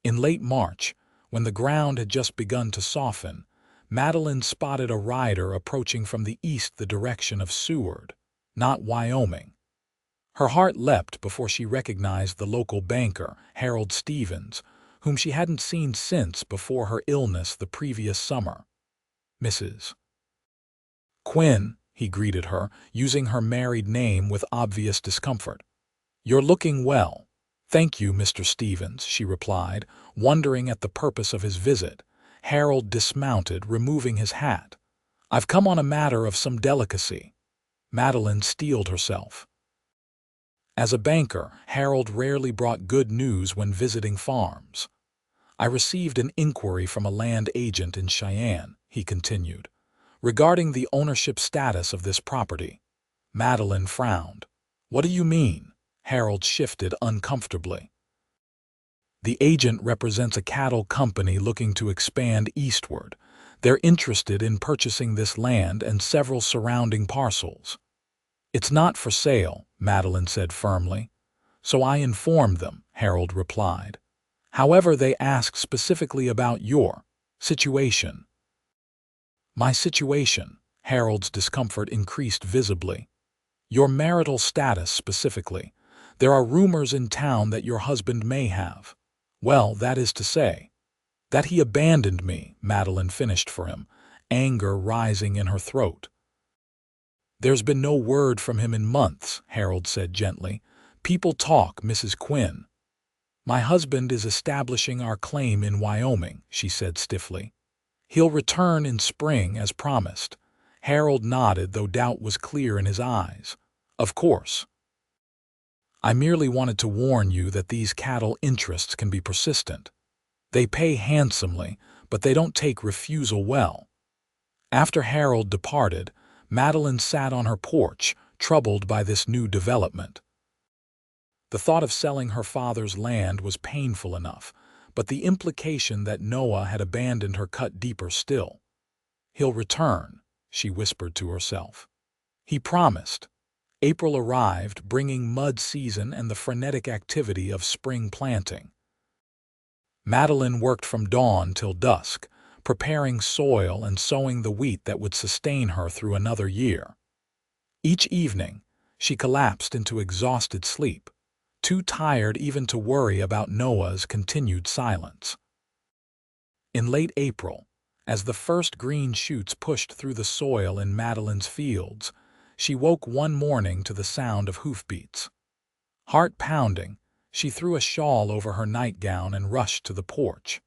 In late March, when the ground had just begun to soften, Madeline spotted a rider approaching from the east, the direction of Seward, not Wyoming. Her heart leapt before she recognized the local banker, Harold Stevens, whom she hadn't seen since before her illness the previous summer. "Mrs. Quinn," he greeted her, using her married name with obvious discomfort. "You're looking well." "Thank you, Mr. Stevens," she replied, wondering at the purpose of his visit. Harold dismounted, removing his hat. "I've come on a matter of some delicacy." Madeline steeled herself. As a banker, Harold rarely brought good news when visiting farms. "I received an inquiry from a land agent in Cheyenne," he continued, "regarding the ownership status of this property." Madeline frowned. "What do you mean?" Harold shifted uncomfortably. "The agent represents a cattle company looking to expand eastward. They're interested in purchasing this land and several surrounding parcels." "It's not for sale," Madeline said firmly. "So I informed them," Harold replied. "However, they asked specifically about your situation." "My situation?" Harold's discomfort increased visibly. "Your marital status specifically. There are rumors in town that your husband may have. Well, that is to say, that he abandoned me," Madeline finished for him, anger rising in her throat. "There's been no word from him in months," Harold said gently. "People talk, Mrs. Quinn." "My husband is establishing our claim in Wyoming," she said stiffly. "He'll return in spring as promised." Harold nodded, though doubt was clear in his eyes. "Of course. I merely wanted to warn you that these cattle interests can be persistent. They pay handsomely, but they don't take refusal well." After Harold departed, Madeline sat on her porch, troubled by this new development. The thought of selling her father's land was painful enough, but the implication that Noah had abandoned her cut deeper still. "He'll return," she whispered to herself. "He promised." April arrived, bringing mud season and the frenetic activity of spring planting. Madeline worked from dawn till dusk, preparing soil and sowing the wheat that would sustain her through another year. Each evening, she collapsed into exhausted sleep, too tired even to worry about Noah's continued silence. In late April, as the first green shoots pushed through the soil in Madeline's fields, she woke one morning to the sound of hoofbeats. Heart pounding, she threw a shawl over her nightgown and rushed to the porch.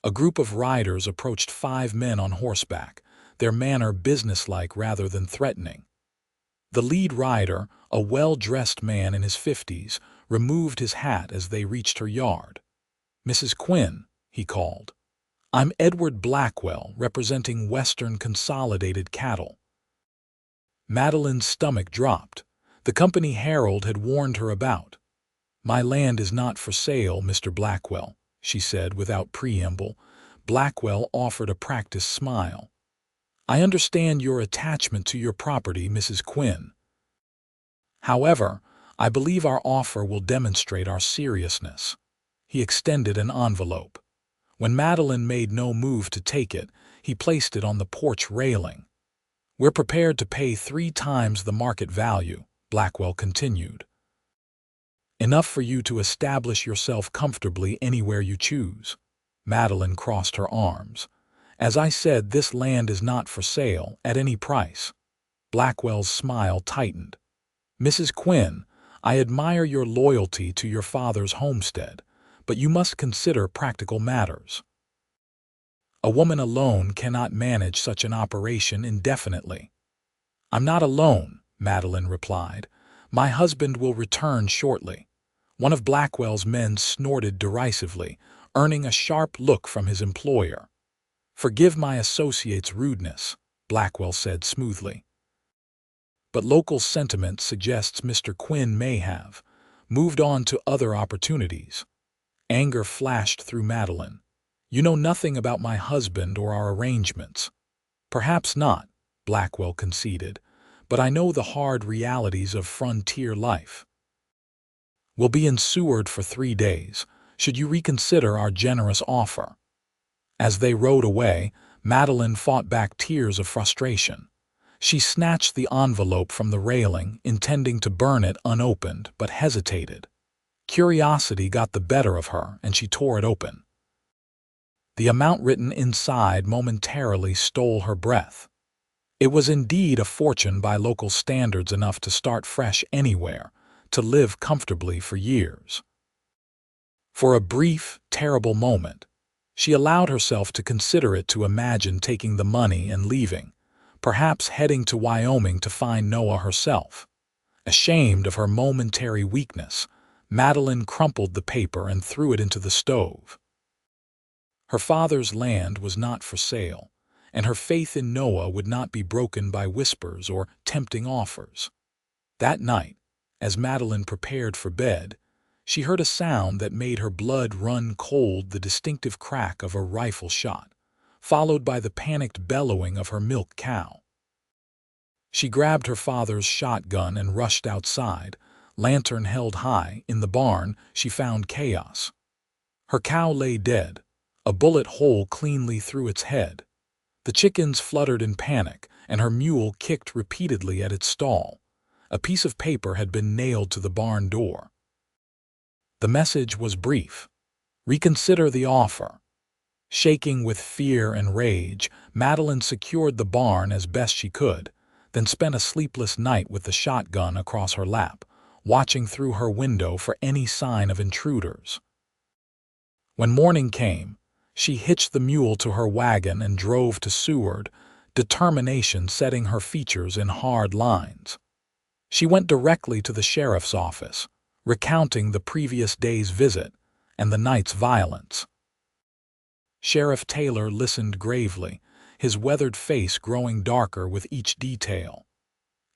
A group of riders approached 5 men on horseback, their manner businesslike rather than threatening. The lead rider, a well-dressed man in his 50s, removed his hat as they reached her yard. "Mrs. Quinn," he called. "I'm Edward Blackwell, representing Western Consolidated Cattle." Madeline's stomach dropped. The company Harold had warned her about. "My land is not for sale, Mr. Blackwell," she said without preamble. Blackwell offered a practiced smile. "I understand your attachment to your property, Mrs. Quinn. However, I believe our offer will demonstrate our seriousness." He extended an envelope. When Madeline made no move to take it, he placed it on the porch railing. "We're prepared to pay 3 times the market value," Blackwell continued. "Enough for you to establish yourself comfortably anywhere you choose." Madeline crossed her arms. "As I said, this land is not for sale at any price." Blackwell's smile tightened. "Mrs. Quinn, I admire your loyalty to your father's homestead, but you must consider practical matters. A woman alone cannot manage such an operation indefinitely." "I'm not alone," Madeline replied. "My husband will return shortly." One of Blackwell's men snorted derisively, earning a sharp look from his employer. "Forgive my associate's rudeness," Blackwell said smoothly. "But local sentiment suggests Mr. Quinn may have moved on to other opportunities." Anger flashed through Madeline. "You know nothing about my husband or our arrangements." "Perhaps not," Blackwell conceded, "but I know the hard realities of frontier life. We'll be in Seward for 3 days. Should you reconsider our generous offer?" As they rode away, Madeline fought back tears of frustration. She snatched the envelope from the railing, intending to burn it unopened, but hesitated. Curiosity got the better of her, and she tore it open. The amount written inside momentarily stole her breath. It was indeed a fortune by local standards, enough to start fresh anywhere, to live comfortably for years. For a brief, terrible moment, she allowed herself to consider it, to imagine taking the money and leaving, perhaps heading to Wyoming to find Noah herself. Ashamed of her momentary weakness, Madeline crumpled the paper and threw it into the stove. Her father's land was not for sale, and her faith in Noah would not be broken by whispers or tempting offers. That night, as Madeline prepared for bed, she heard a sound that made her blood run cold, the distinctive crack of a rifle shot, followed by the panicked bellowing of her milk cow. She grabbed her father's shotgun and rushed outside, lantern held high. In the barn, she found chaos. Her cow lay dead, a bullet hole cleanly through its head. The chickens fluttered in panic, and her mule kicked repeatedly at its stall. A piece of paper had been nailed to the barn door. The message was brief: "Reconsider the offer." Shaking with fear and rage, Madeline secured the barn as best she could, then spent a sleepless night with the shotgun across her lap, watching through her window for any sign of intruders. When morning came, she hitched the mule to her wagon and drove to Seward, determination setting her features in hard lines. She went directly to the sheriff's office, recounting the previous day's visit and the night's violence. Sheriff Taylor listened gravely, his weathered face growing darker with each detail.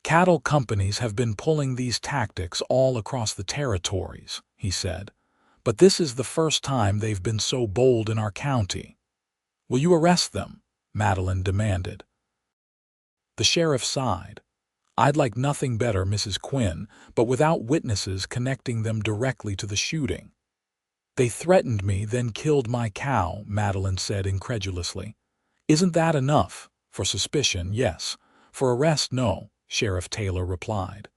"Cattle companies have been pulling these tactics all across the territories," he said, "but this is the first time they've been so bold in our county." "Will you arrest them?" Madeline demanded. The sheriff sighed. "I'd like nothing better, Mrs. Quinn, but without witnesses connecting them directly to the shooting." "They threatened me, then killed my cow," Madeline said incredulously. "Isn't that enough? For suspicion, yes. For arrest, no," Sheriff Taylor replied.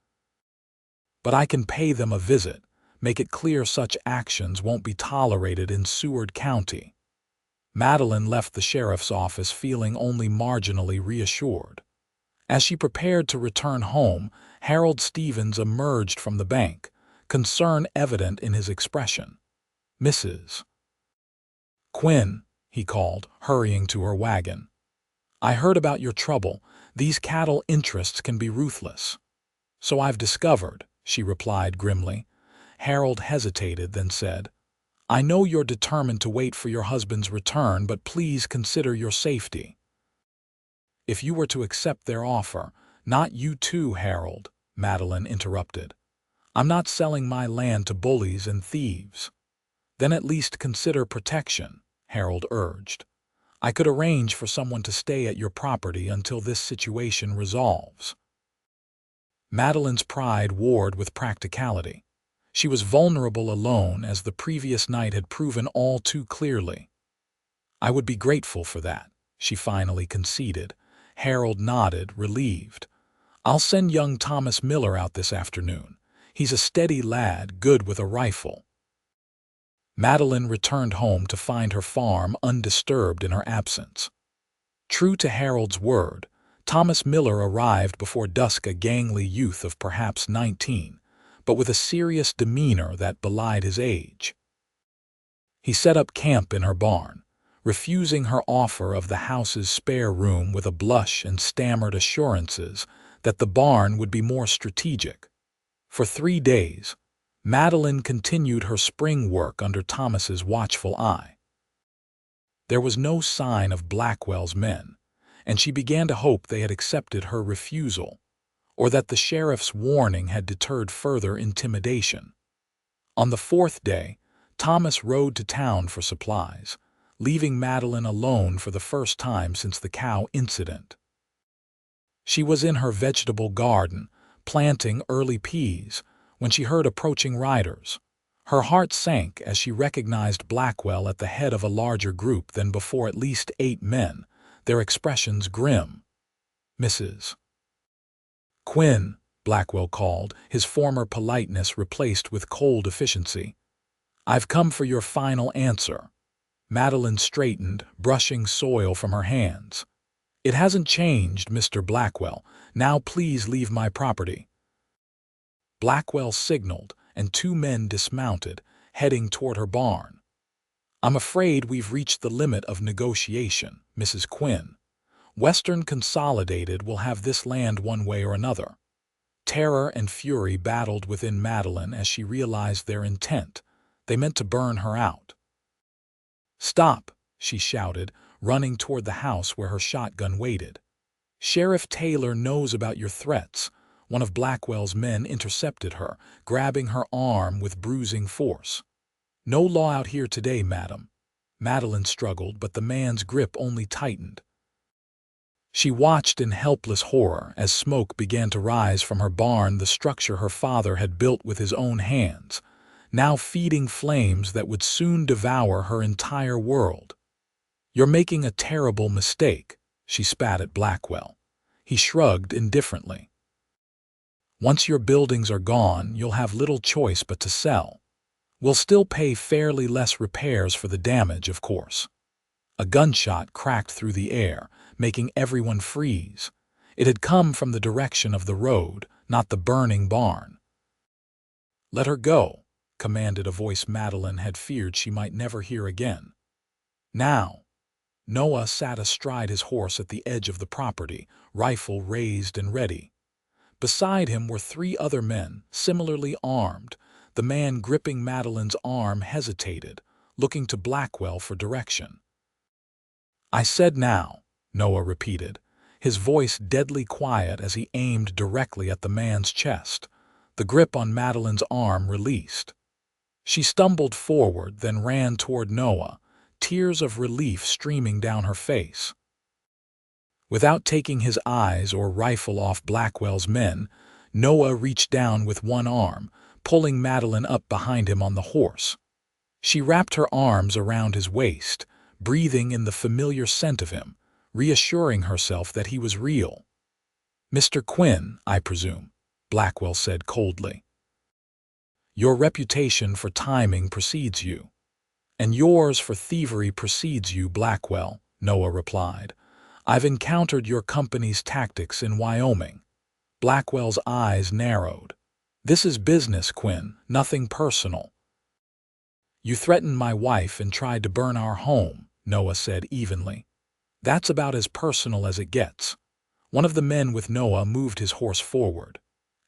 "But I can pay them a visit, make it clear such actions won't be tolerated in Seward County." Madeline left the sheriff's office feeling only marginally reassured. As she prepared to return home, Harold Stevens emerged from the bank, concern evident in his expression. "Mrs. Quinn," he called, hurrying to her wagon. "I heard about your trouble. These cattle interests can be ruthless." "So I've discovered," she replied grimly. Harold hesitated, then said, "I know you're determined to wait for your husband's return, but please consider your safety." "If you were to accept their offer—" "Not you too, Harold," Madeline interrupted. "I'm not selling my land to bullies and thieves." "Then at least consider protection," Harold urged. "I could arrange for someone to stay at your property until this situation resolves." Madeline's pride warred with practicality. She was vulnerable alone, as the previous night had proven all too clearly. "I would be grateful for that," she finally conceded. Harold nodded, relieved. "I'll send young Thomas Miller out this afternoon. He's a steady lad, good with a rifle." Madeline returned home to find her farm undisturbed in her absence. True to Harold's word, Thomas Miller arrived before dusk, a gangly youth of perhaps 19, but with a serious demeanor that belied his age. He set up camp in her barn, refusing her offer of the house's spare room with a blush and stammered assurances that the barn would be more strategic. For 3 days, Madeline continued her spring work under Thomas's watchful eye. There was no sign of Blackwell's men, and she began to hope they had accepted her refusal, or that the sheriff's warning had deterred further intimidation. On the 4th day, Thomas rode to town for supplies, leaving Madeline alone for the first time since the cow incident. She was in her vegetable garden, planting early peas, when she heard approaching riders. Her heart sank as she recognized Blackwell at the head of a larger group than before, at least 8 men, their expressions grim. "Mrs. Quinn," Blackwell called, his former politeness replaced with cold efficiency. "I've come for your final answer." Madeline straightened, brushing soil from her hands. "It hasn't changed, Mr. Blackwell. Now please leave my property." Blackwell signaled, and 2 men dismounted, heading toward her barn. "I'm afraid we've reached the limit of negotiation, Mrs. Quinn. Western Consolidated will have this land one way or another." Terror and fury battled within Madeline as she realized their intent. They meant to burn her out. "Stop!" she shouted, running toward the house where her shotgun waited. "Sheriff Taylor knows about your threats." One of Blackwell's men intercepted her, grabbing her arm with bruising force. "No law out here today, madam." Madeline struggled, but the man's grip only tightened. She watched in helpless horror as smoke began to rise from her barn, the structure her father had built with his own hands, now feeding flames that would soon devour her entire world. "You're making a terrible mistake," she spat at Blackwell. He shrugged indifferently. "Once your buildings are gone, you'll have little choice but to sell. We'll still pay fairly less repairs for the damage, of course." A gunshot cracked through the air, making everyone freeze. It had come from the direction of the road, not the burning barn. "Let her go," commanded a voice Madeline had feared she might never hear again. "Now." Noah sat astride his horse at the edge of the property, rifle raised and ready. Beside him were 3 other men, similarly armed. The man gripping Madeline's arm hesitated, looking to Blackwell for direction. "I said now," Noah repeated, his voice deadly quiet as he aimed directly at the man's chest. The grip on Madeline's arm released. She stumbled forward, then ran toward Noah, tears of relief streaming down her face. Without taking his eyes or rifle off Blackwell's men, Noah reached down with one arm, pulling Madeline up behind him on the horse. She wrapped her arms around his waist, breathing in the familiar scent of him, reassuring herself that he was real. "Mr. Quinn, I presume," Blackwell said coldly. "Your reputation for timing precedes you." "And yours for thievery precedes you, Blackwell," Noah replied. "I've encountered your company's tactics in Wyoming." Blackwell's eyes narrowed. "This is business, Quinn, nothing personal." "You threatened my wife and tried to burn our home," Noah said evenly. "That's about as personal as it gets." One of the men with Noah moved his horse forward.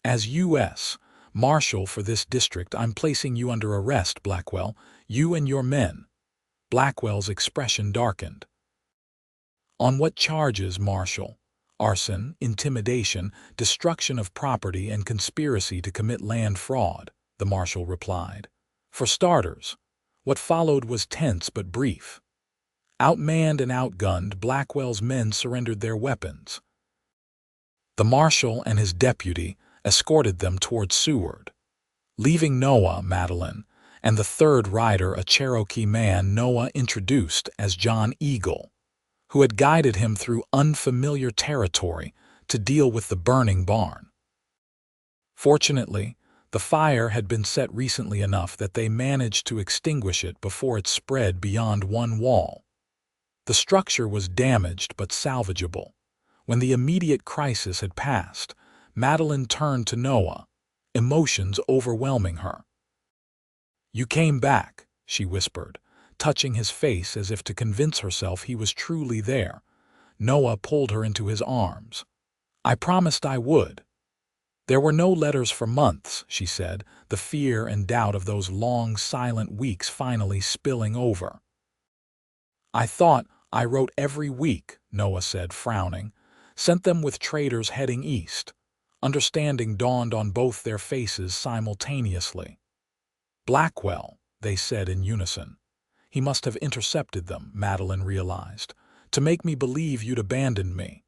"As U.S. Marshal for this district, I'm placing you under arrest, Blackwell, you and your men." Blackwell's expression darkened. "On what charges, Marshal?" "Arson, intimidation, destruction of property, and conspiracy to commit land fraud," the marshal replied. For starters, what followed was tense but brief. Outmanned and outgunned, Blackwell's men surrendered their weapons. The marshal and his deputy escorted them toward Seward. Leaving Noah, Madeline, and the 3rd rider, a Cherokee man Noah introduced as John Eagle, who had guided him through unfamiliar territory to deal with the burning barn. Fortunately, the fire had been set recently enough that they managed to extinguish it before it spread beyond one wall. The structure was damaged but salvageable. When the immediate crisis had passed, Madeline turned to Noah, emotions overwhelming her. "You came back," she whispered, touching his face as if to convince herself he was truly there. Noah pulled her into his arms. "I promised I would." "There were no letters for months," she said, the fear and doubt of those long, silent weeks finally spilling over. "I thought I wrote every week," Noah said, frowning. "Sent them with traders heading east." Understanding dawned on both their faces simultaneously. "Blackwell," they said in unison. "He must have intercepted them," Madeline realized, "to make me believe you'd abandoned me."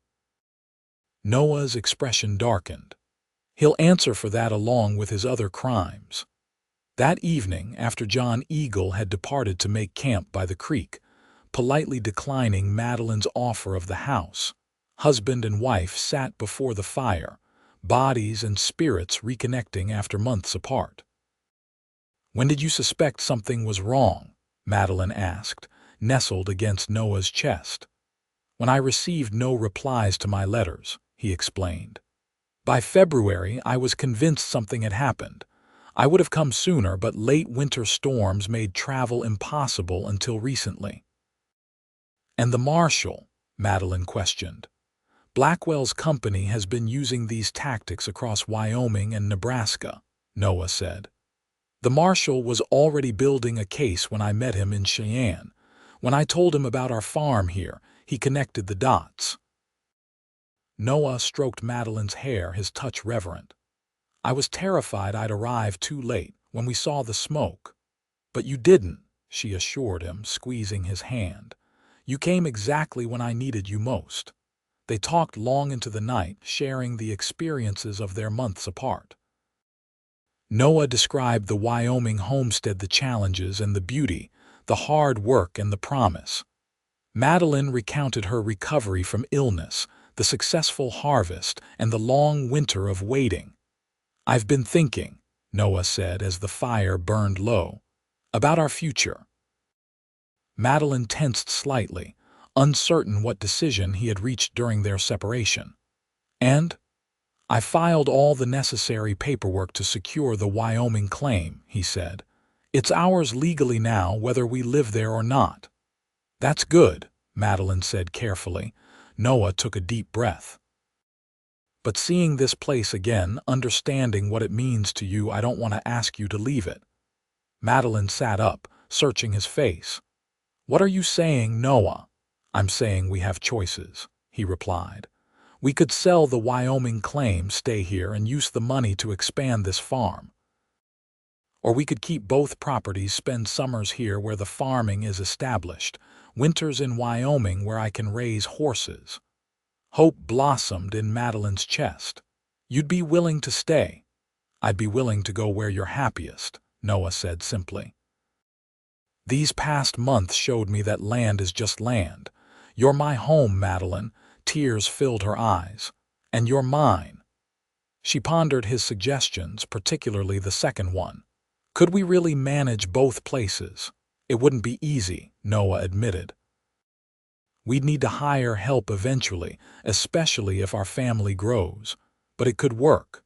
Noah's expression darkened. "He'll answer for that along with his other crimes." That evening, after John Eagle had departed to make camp by the creek, politely declining Madeline's offer of the house, husband and wife sat before the fire, bodies and spirits reconnecting after months apart. "When did you suspect something was wrong?" Madeline asked, nestled against Noah's chest. "When I received no replies to my letters," he explained. "By February, I was convinced something had happened. I would have come sooner, but late winter storms made travel impossible until recently." "And the marshal?" Madeline questioned. "Blackwell's company has been using these tactics across Wyoming and Nebraska," Noah said. "The marshal was already building a case when I met him in Cheyenne. When I told him about our farm here, he connected the dots." Noah stroked Madeline's hair, his touch reverent. "I was terrified I'd arrived too late when we saw the smoke." "But you didn't," she assured him, squeezing his hand. "You came exactly when I needed you most." They talked long into the night, sharing the experiences of their months apart. Noah described the Wyoming homestead, the challenges and the beauty, the hard work and the promise. Madeline recounted her recovery from illness, the successful harvest, and the long winter of waiting. "I've been thinking," Noah said as the fire burned low, "about our future." Madeline tensed slightly, uncertain what decision he had reached during their separation. "And I filed all the necessary paperwork to secure the Wyoming claim," he said. "It's ours legally now, whether we live there or not." "That's good," Madeline said carefully. Noah took a deep breath. "But seeing this place again, understanding what it means to you, I don't want to ask you to leave it." Madeline sat up, searching his face. "What are you saying, Noah?" "I'm saying we have choices," he replied. "We could sell the Wyoming claim, stay here, and use the money to expand this farm. Or we could keep both properties, spend summers here where the farming is established, winters in Wyoming where I can raise horses." Hope blossomed in Madeline's chest. "You'd be willing to stay?" "I'd be willing to go where you're happiest," Noah said simply. "These past months showed me that land is just land. You're my home, Madeline." Tears filled her eyes. "And you're mine." She pondered his suggestions, particularly the second one. "Could we really manage both places?" "It wouldn't be easy," Noah admitted. "We'd need to hire help eventually, especially if our family grows. But it could work."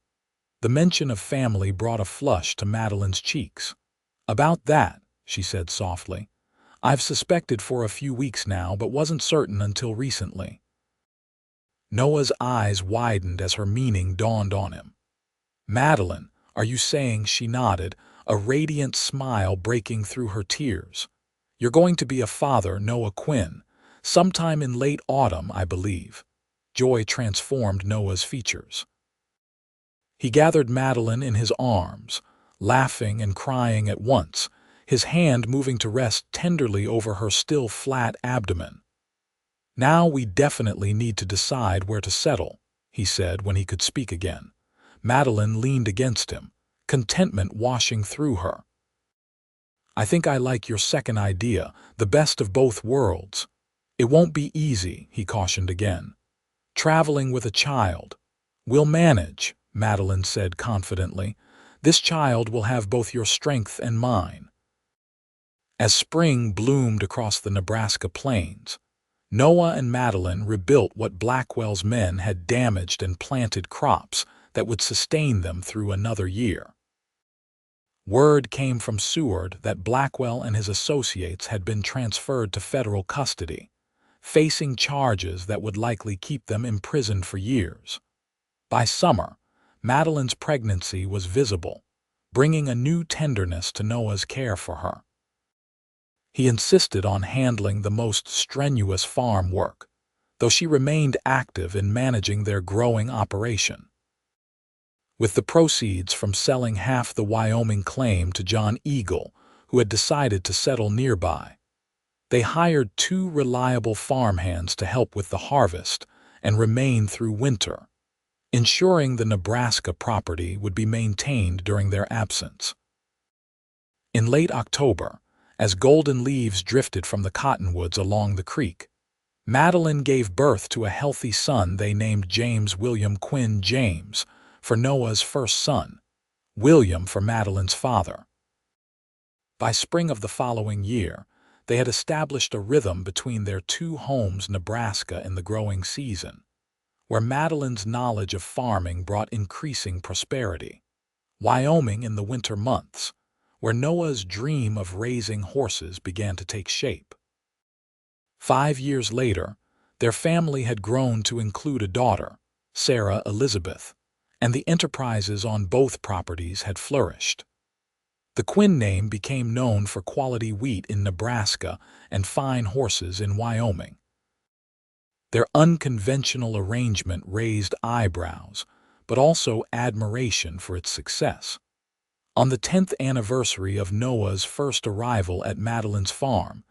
The mention of family brought a flush to Madeline's cheeks. "About that," she said softly, "I've suspected for a few weeks now, but wasn't certain until recently." Noah's eyes widened as her meaning dawned on him. "Madeline, are you saying?" She nodded, a radiant smile breaking through her tears. "You're going to be a father, Noah Quinn, sometime in late autumn, I believe." Joy transformed Noah's features. He gathered Madeline in his arms, laughing and crying at once, his hand moving to rest tenderly over her still flat abdomen. "Now we definitely need to decide where to settle," he said when he could speak again. Madeline leaned against him, contentment washing through her. "I think I like your second idea, the best of both worlds." "It won't be easy," he cautioned again. "Traveling with a child." "We'll manage," Madeline said confidently. "This child will have both your strength and mine." As spring bloomed across the Nebraska plains, Noah and Madeline rebuilt what Blackwell's men had damaged and planted crops that would sustain them through another year. Word came from Seward that Blackwell and his associates had been transferred to federal custody, facing charges that would likely keep them imprisoned for years. By summer, Madeline's pregnancy was visible, bringing a new tenderness to Noah's care for her. He insisted on handling the most strenuous farm work, though she remained active in managing their growing operation. With the proceeds from selling half the Wyoming claim to John Eagle, who had decided to settle nearby, they hired 2 reliable farmhands to help with the harvest and remain through winter, ensuring the Nebraska property would be maintained during their absence. In late October, as golden leaves drifted from the cottonwoods along the creek, Madeline gave birth to a healthy son they named James William Quinn James, for Noah's first son, William for Madeline's father. By spring of the following year, they had established a rhythm between their 2 homes, Nebraska in the growing season, where Madeline's knowledge of farming brought increasing prosperity, Wyoming in the winter months, where Noah's dream of raising horses began to take shape. 5 years later, their family had grown to include a daughter, Sarah Elizabeth, and the enterprises on both properties had flourished. The Quinn name became known for quality wheat in Nebraska and fine horses in Wyoming. Their unconventional arrangement raised eyebrows, but also admiration for its success. On the 10th anniversary of Noah's first arrival at Madeline's farm,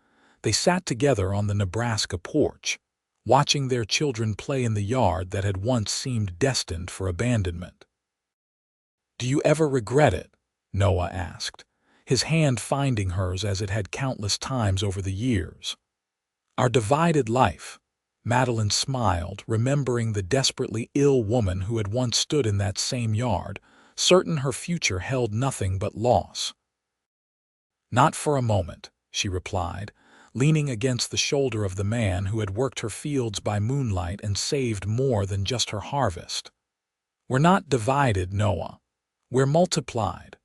they sat together on the Nebraska porch, watching their children play in the yard that had once seemed destined for abandonment. "Do you ever regret it?" Noah asked, his hand finding hers as it had countless times over the years. "Our divided life," Madeline smiled, remembering the desperately ill woman who had once stood in that same yard, certain her future held nothing but loss. "Not for a moment," she replied, leaning against the shoulder of the man who had worked her fields by moonlight and saved more than just her harvest. "We're not divided, Noah. We're multiplied."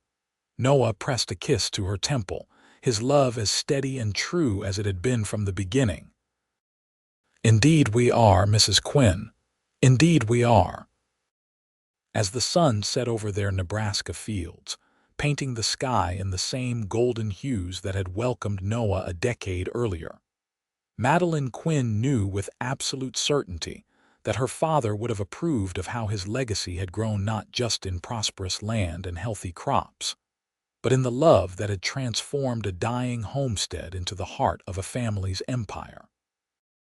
Noah pressed a kiss to her temple, his love as steady and true as it had been from the beginning. "Indeed we are, Mrs. Quinn. Indeed we are." As the sun set over their Nebraska fields, painting the sky in the same golden hues that had welcomed Noah a decade earlier, Madeline Quinn knew with absolute certainty that her father would have approved of how his legacy had grown not just in prosperous land and healthy crops, but in the love that had transformed a dying homestead into the heart of a family's empire.